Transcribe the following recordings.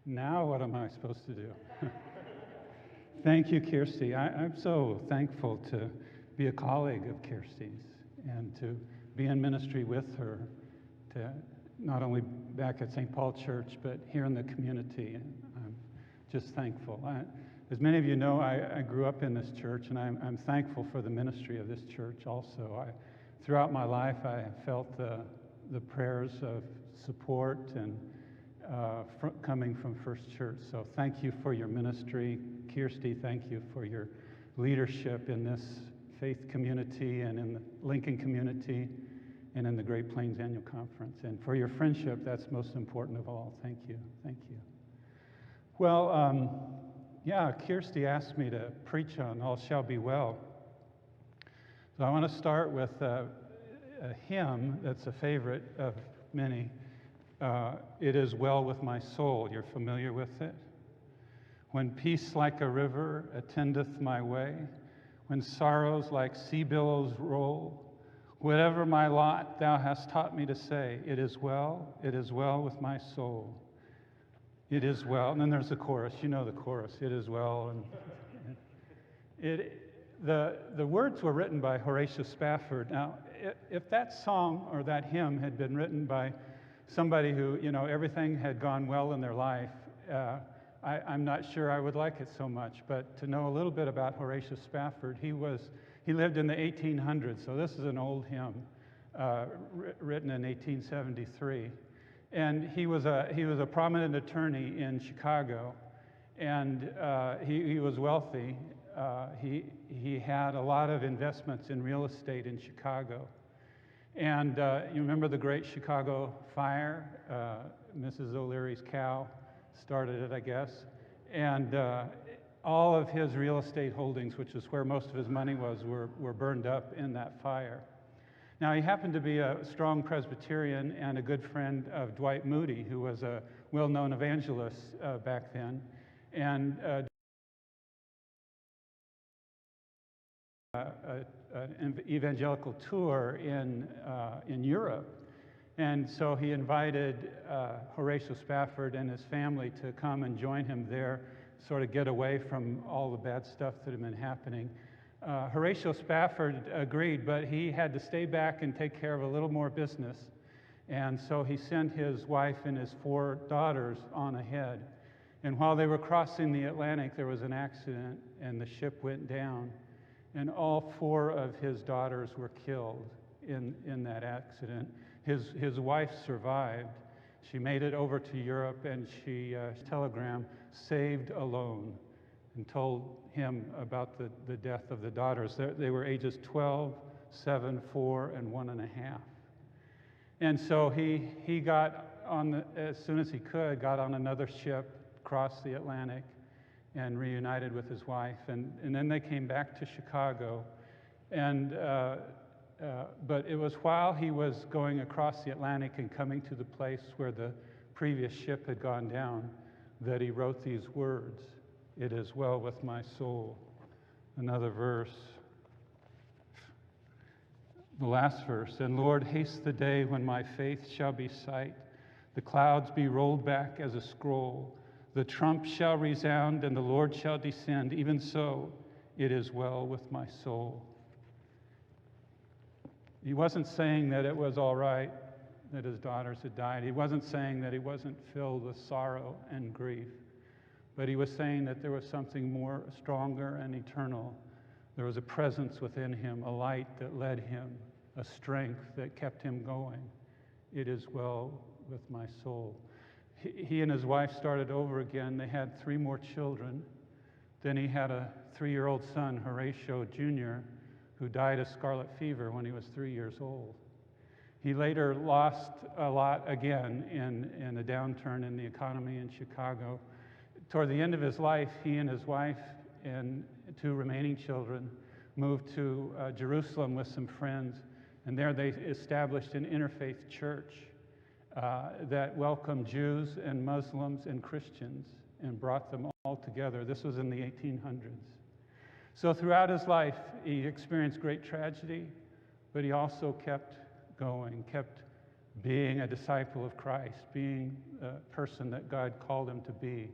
Now what am I supposed to do? Thank you, Kirsty. I'm so thankful to be a colleague of Kirsty's and to be in ministry with her, to not only back at St. Paul Church, but here in the community. And I'm just thankful. As many of you know, I grew up in this church, and I'm thankful for the ministry of this church also. Throughout my life, I have felt the prayers of support and coming from First Church. So thank you for your ministry. Kirsty, thank you for your leadership in this faith community and in the Lincoln community and in the Great Plains Annual Conference. And for your friendship, that's most important of all. Thank you. Thank you. Well, Kirsty asked me to preach on All Shall Be Well. So I want to start with a hymn that's a favorite of many. It is well with my soul. You're familiar with it? When peace like a river attendeth my way, when sorrows like sea billows roll, whatever my lot, thou hast taught me to say, it is well with my soul. It is well. And then there's the chorus. You know the chorus. It is well. And the words were written by Horatio Spafford. Now, if that song or that hymn had been written by somebody who, everything had gone well in their life, I'm not sure I would like it so much. But to know a little bit about Horatio Spafford, he lived in the 1800s, so this is an old hymn written in 1873. And he was a prominent attorney in Chicago, and he was wealthy. He had a lot of investments in real estate in Chicago. And you remember the Great Chicago Fire? Mrs. O'Leary's cow started it, I guess. And all of his real estate holdings, which is where most of his money was, were burned up in that fire. Now, he happened to be a strong Presbyterian and a good friend of Dwight Moody, who was a well-known evangelist back then. And an evangelical tour in Europe. And so he invited Horatio Spafford and his family to come and join him there, sort of get away from all the bad stuff that had been happening. Horatio Spafford agreed, but he had to stay back and take care of a little more business. And so he sent his wife and his 4 daughters on ahead. And while they were crossing the Atlantic, there was an accident, and the ship went down. And all 4 of his daughters were killed in that accident. His wife survived. She made it over to Europe, and she telegram saved alone, and told him about the death of the daughters. They were ages 12, 7, 4, and 1.5. And so he got on, as soon as he could, got on another ship, crossed the Atlantic, and reunited with his wife. And then they came back to Chicago. But it was while he was going across the Atlantic and coming to the place where the previous ship had gone down that he wrote these words, "It is well with my soul." Another verse, the last verse, "And Lord, haste the day when my faith shall be sight, the clouds be rolled back as a scroll, the trump shall resound and the Lord shall descend, even so it is well with my soul." He wasn't saying that it was all right that his daughters had died. He wasn't saying that he wasn't filled with sorrow and grief. But he was saying that there was something more stronger and eternal. There was a presence within him, a light that led him, a strength that kept him going. It is well with my soul. He and his wife started over again. They had 3 more children. Then he had a 3-year-old son, Horatio Jr., who died of scarlet fever when he was 3 years old. He later lost a lot again in a downturn in the economy in Chicago. Toward the end of his life, he and his wife and 2 remaining children moved to Jerusalem with some friends, and there they established an interfaith church that welcomed Jews and Muslims and Christians and brought them all together. This was in the 1800s. So throughout his life, he experienced great tragedy, but he also kept going, kept being a disciple of Christ, being a person that God called him to be,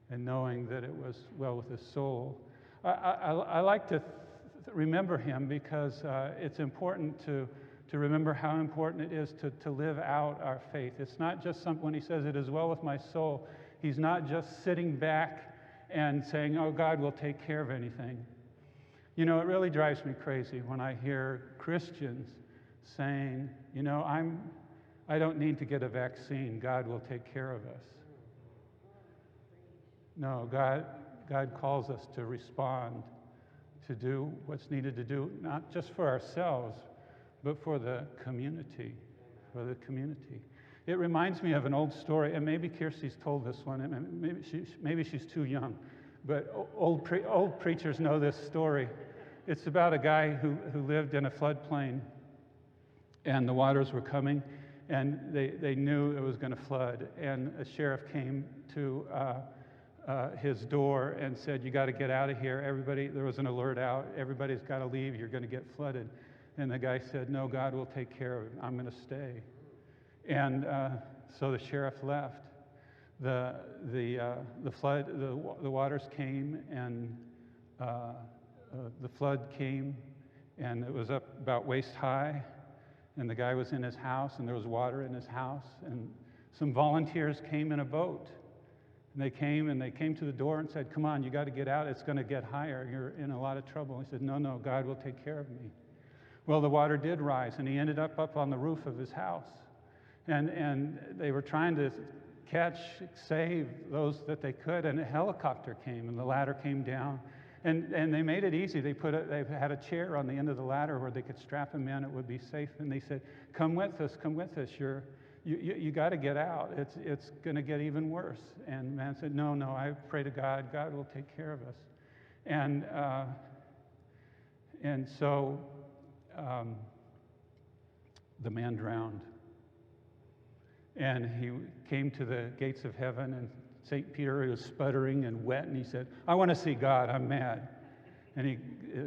and knowing that it was well with his soul. I like to remember him because it's important to remember how important it is to live out our faith. It's not just when he says it is well with my soul, he's not just sitting back and saying, oh, God will take care of anything. You know, it really drives me crazy when I hear Christians saying, you know, I don't need to get a vaccine. God will take care of us. No, God calls us to respond, to do what's needed to do, not just for ourselves, but for the community, It reminds me of an old story, and maybe Kirsty's told this one, and maybe she's too young, but old preachers know this story. It's about a guy who lived in a floodplain, and the waters were coming, and they knew it was going to flood, and a sheriff came to his door and said, you got to get out of here. Everybody, there was an alert out. Everybody's got to leave. You're going to get flooded. And the guy said, no, God will take care of it. I'm going to stay. And so the sheriff left. The waters came, and the flood came, and it was up about waist high. And the guy was in his house, and there was water in his house. And some volunteers came in a boat. And they came to the door and said, come on, you got to get out. It's going to get higher. You're in a lot of trouble. He said, no, God will take care of me. Well, the water did rise, and he ended up on the roof of his house. And they were trying to save those that they could, and a helicopter came, and the ladder came down. And they made it easy. They had a chair on the end of the ladder where they could strap him in. It would be safe. And they said, come with us. You got to get out. It's going to get even worse. And the man said, no, I pray to God. God will take care of us. And so the man drowned. And he came to the gates of heaven, and St. Peter was sputtering and wet, and he said, I want to see God. I'm mad. And he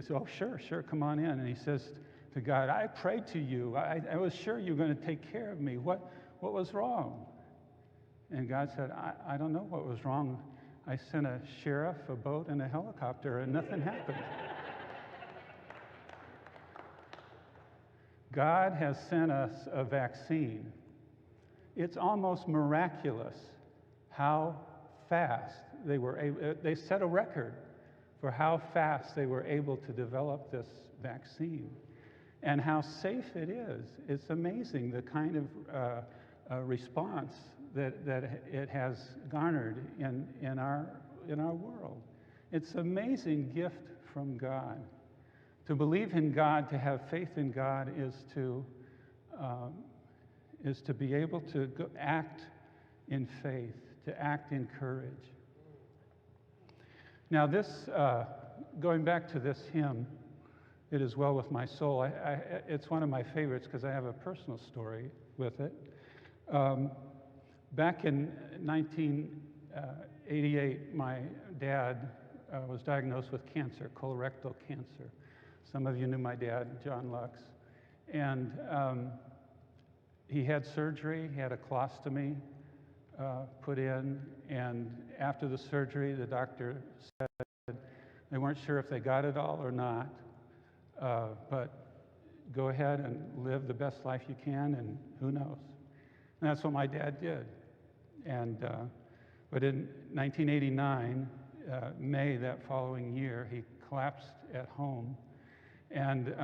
said, oh, sure, come on in. And he says to God, I prayed to you. I was sure you were going to take care of me. What was wrong? And God said, I don't know what was wrong. I sent a sheriff, a boat, and a helicopter, and nothing happened. God has sent us a vaccine. It's almost miraculous how fast they set a record for how fast they were able to develop this vaccine and how safe it is. It's amazing the kind of response that it has garnered in our world. It's an amazing gift from God. To believe in God, to have faith in God, is to be able to act in faith, to act in courage. Now this, going back to this hymn, It Is Well With My Soul, it's one of my favorites because I have a personal story with it. Back in 1988, my dad was diagnosed with cancer, colorectal cancer. Some of you knew my dad, John Lux. And he had surgery, he had a colostomy put in, and after the surgery, the doctor said they weren't sure if they got it all or not, but go ahead and live the best life you can, and who knows. And that's what my dad did. And but in 1989, May that following year, he collapsed at home, and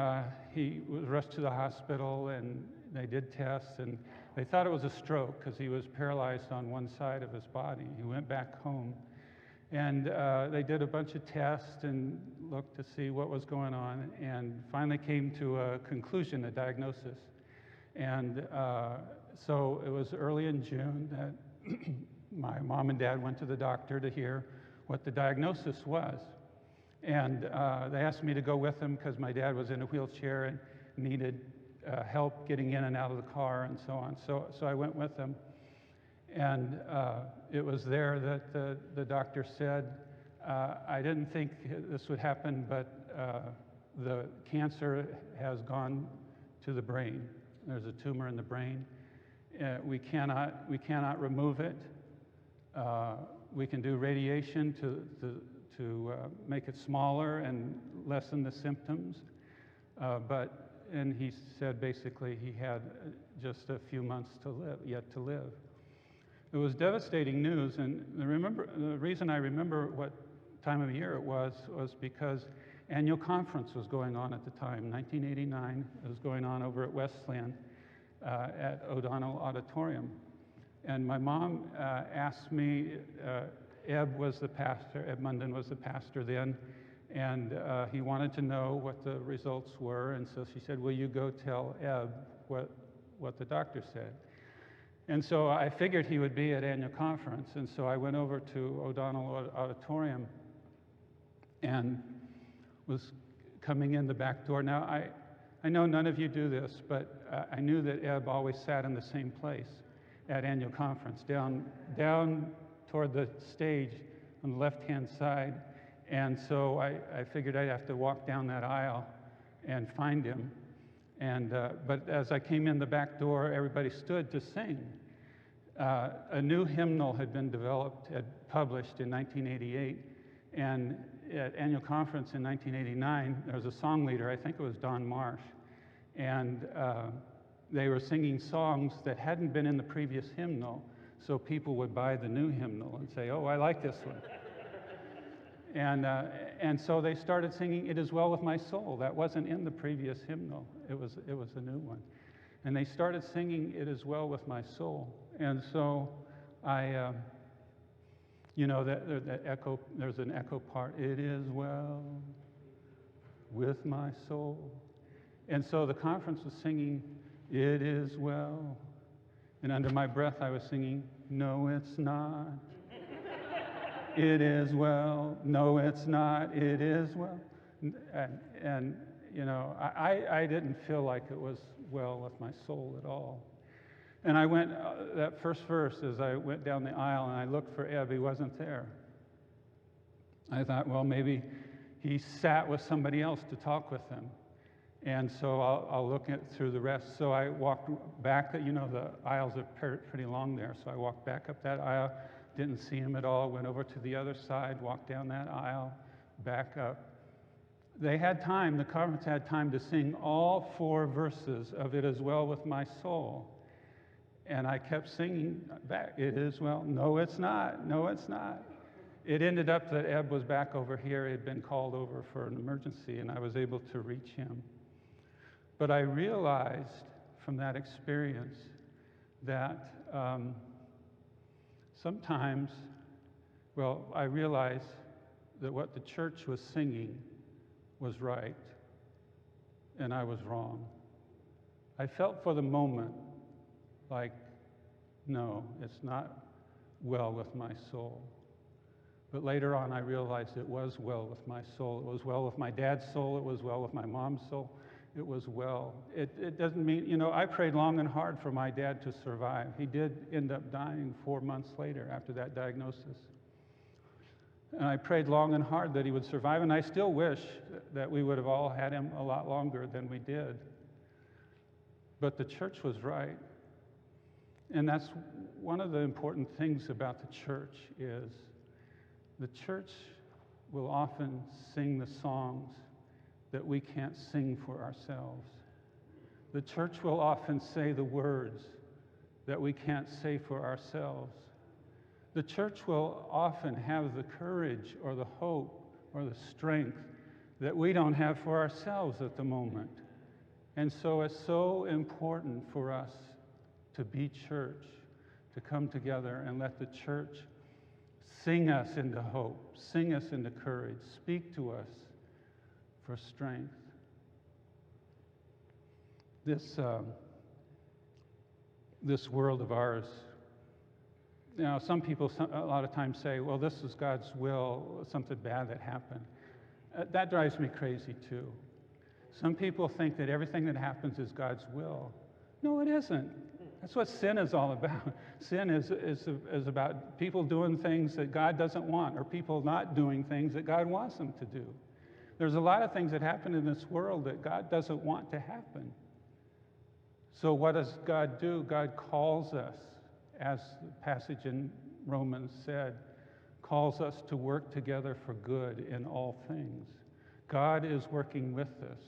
he was rushed to the hospital, and they did tests, and they thought it was a stroke because he was paralyzed on one side of his body. He went back home, and they did a bunch of tests and looked to see what was going on, and finally came to a conclusion, a diagnosis. And so it was early in June that my mom and dad went to the doctor to hear what the diagnosis was. And they asked me to go with them because my dad was in a wheelchair and needed help getting in and out of the car and so on. So I went with them. And it was there that the doctor said, I didn't think this would happen, but the cancer has gone to the brain. There's a tumor in the brain, We cannot remove it. We can do radiation to make it smaller and lessen the symptoms. And he said basically he had just a few months yet to live. It was devastating news, and the reason I remember what time of year it was because annual conference was going on at the time, 1989. It was going on over at Westland at O'Donnell Auditorium. And my mom asked me, Eb Munden was the pastor then, and he wanted to know what the results were, and so she said, will you go tell Eb what the doctor said? And so I figured he would be at annual conference, and so I went over to O'Donnell Auditorium and was coming in the back door. Now, I know none of you do this, but I knew that Eb always sat in the same place at annual conference, down toward the stage on the left-hand side. And so I figured I'd have to walk down that aisle and find him. But as I came in the back door, everybody stood to sing. A new hymnal had been published in 1988, and at annual conference in 1989, there was a song leader, I think it was Don Marsh, and they were singing songs that hadn't been in the previous hymnal, so people would buy the new hymnal and say, oh, I like this one. And so they started singing It Is Well With My Soul. That wasn't in the previous hymnal. It was a new one. And they started singing It Is Well With My Soul. And so I, that echo, there's an echo part. It is well with my soul. And so the conference was singing, It is well. And under my breath I was singing, No, it's not. It is well. No, it's not. It is well. And I didn't feel like it was well with my soul at all. And I went, that first verse, as I went down the aisle and I looked for Eb, he wasn't there. I thought, well, maybe he sat with somebody else to talk with him. And so I'll look through the rest. So I walked back, the aisles are pretty long there. So I walked back up that aisle, didn't see him at all, went over to the other side, walked down that aisle, back up. They had time, the conference had time to sing all 4 verses of It Is Well With My Soul. And I kept singing back, It is well, no, it's not, no, it's not. It ended up that Eb was back over here. He had been called over for an emergency, and I was able to reach him. But I realized from that experience that sometimes, I realized that what the church was singing was right, and I was wrong. I felt for the moment like, no, it's not well with my soul. But later on, I realized it was well with my soul. It was well with my dad's soul. It was well with my mom's soul. It was well. It doesn't mean, I prayed long and hard for my dad to survive. He did end up dying 4 months later after that diagnosis. And I prayed long and hard that he would survive, and I still wish that we would have all had him a lot longer than we did. But the church was right. And that's one of the important things about the church is the church will often sing the songs that we can't sing for ourselves. The church will often say the words that we can't say for ourselves. The church will often have the courage or the hope or the strength that we don't have for ourselves at the moment. And so it's so important for us to be church, to come together and let the church sing us into hope, sing us into courage, speak to us for strength. This world of ours, some people a lot of times say, well, this is God's will, something bad that happened. That drives me crazy too. Some people think that everything that happens is God's will. No, it isn't. That's what sin is all about. Sin is about people doing things that God doesn't want, or people not doing things that God wants them to do. There's a lot of things that happen in this world that God doesn't want to happen. So what does God do? God calls us, as the passage in Romans said, calls us to work together for good in all things. God is working with us.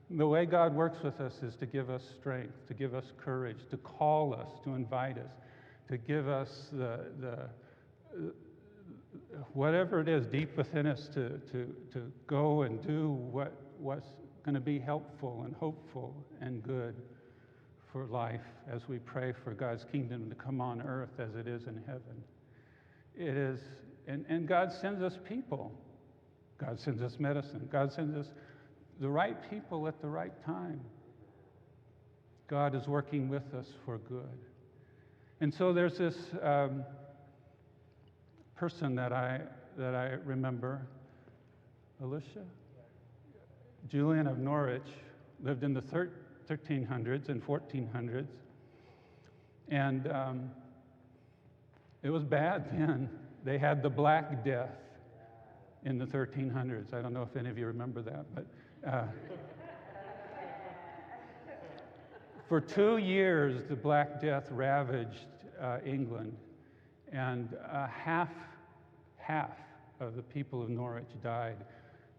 The way God works with us is to give us strength, to give us courage, to call us, to invite us, to give us the whatever it is deep within us to go and do what's going to be helpful and hopeful and good for life as we pray for God's kingdom to come on earth as it is in heaven. It is, and God sends us people. God sends us medicine. God sends us the right people at the right time. God is working with us for good. And so there's this person that I remember, Alicia? Julian of Norwich, lived in the 1300s and 1400s. And it was bad then. They had the Black Death in the 1300s. I don't know if any of you remember that, but for 2 years, the Black Death ravaged England, and half of the people of Norwich died.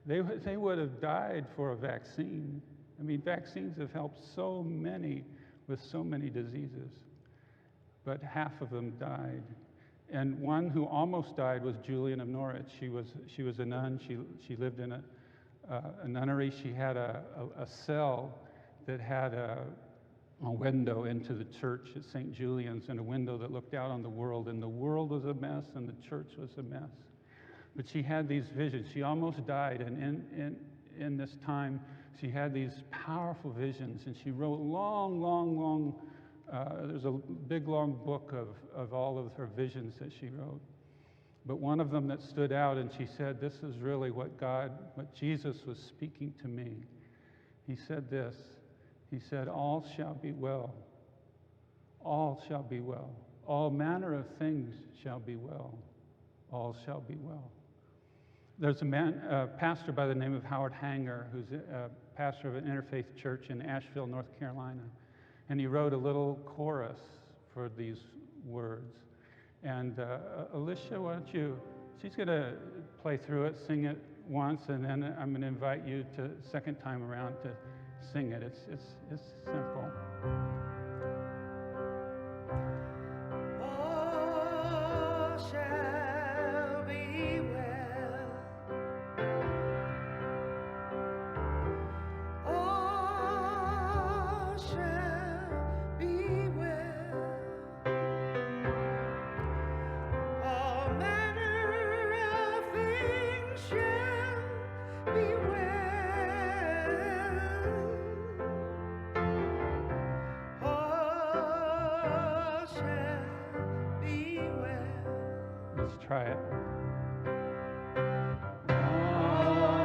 They would have died for a vaccine. I mean, vaccines have helped so many with so many diseases, but half of them died. And one who almost died was Julian of Norwich. She was a nun. She lived in a nunnery. She had a cell that had a window into the church at St. Julian's, and a window that looked out on the world. And the world was a mess, and the church was a mess. But she had these visions. She almost died, and in this time, she had these powerful visions, and she wrote long, there's a big, long book of all of her visions that she wrote. But one of them that stood out, and she said, this is really what Jesus was speaking to me. He said this. He said, all shall be well. All shall be well. All manner of things shall be well. All shall be well. There's a pastor by the name of Howard Hanger, who's a pastor of an interfaith church in Asheville, North Carolina. And he wrote a little chorus for these words. And Alicia, why don't you, she's going to play through it, sing it once, and then I'm going to invite you to second time around to sing it. It's simple. All shall be well. All shall be well. All manner of things shall be well. All shall be well. Let's try it. All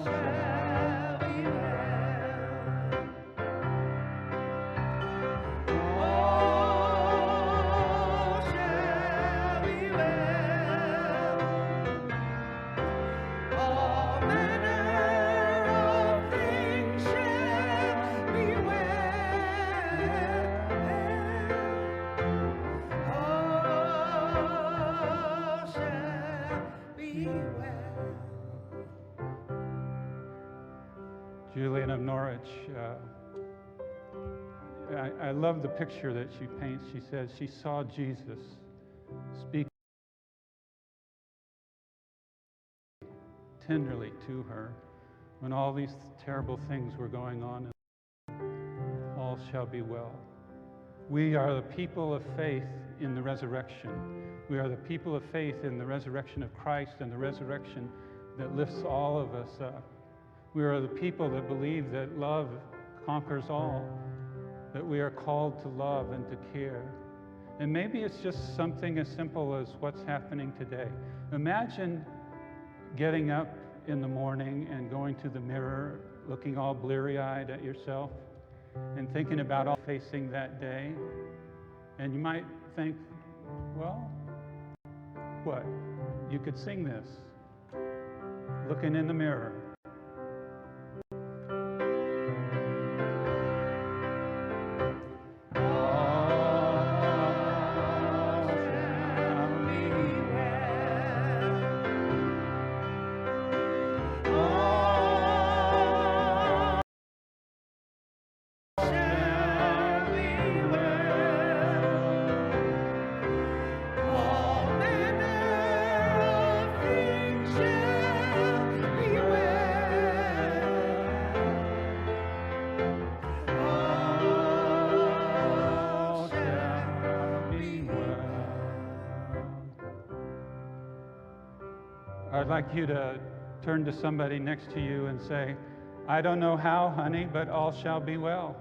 shall be well. All shall be well. All manner of things shall be well. All shall be well. Julian of Norwich, I love the picture that she paints. She says she saw Jesus speak tenderly to her when all these terrible things were going on. All shall be well. We are the people of faith in the resurrection. We are the people of faith in the resurrection of Christ and the resurrection that lifts all of us up. We are the people that believe that love conquers all, that we are called to love and to care. And maybe it's just something as simple as what's happening today. Imagine getting up in the morning and going to the mirror, looking all bleary-eyed at yourself and thinking about all facing that day. And you might think, well, what? You could sing this, looking in the mirror. I'd like you to turn to somebody next to you and say, I don't know how, honey, but all shall be well.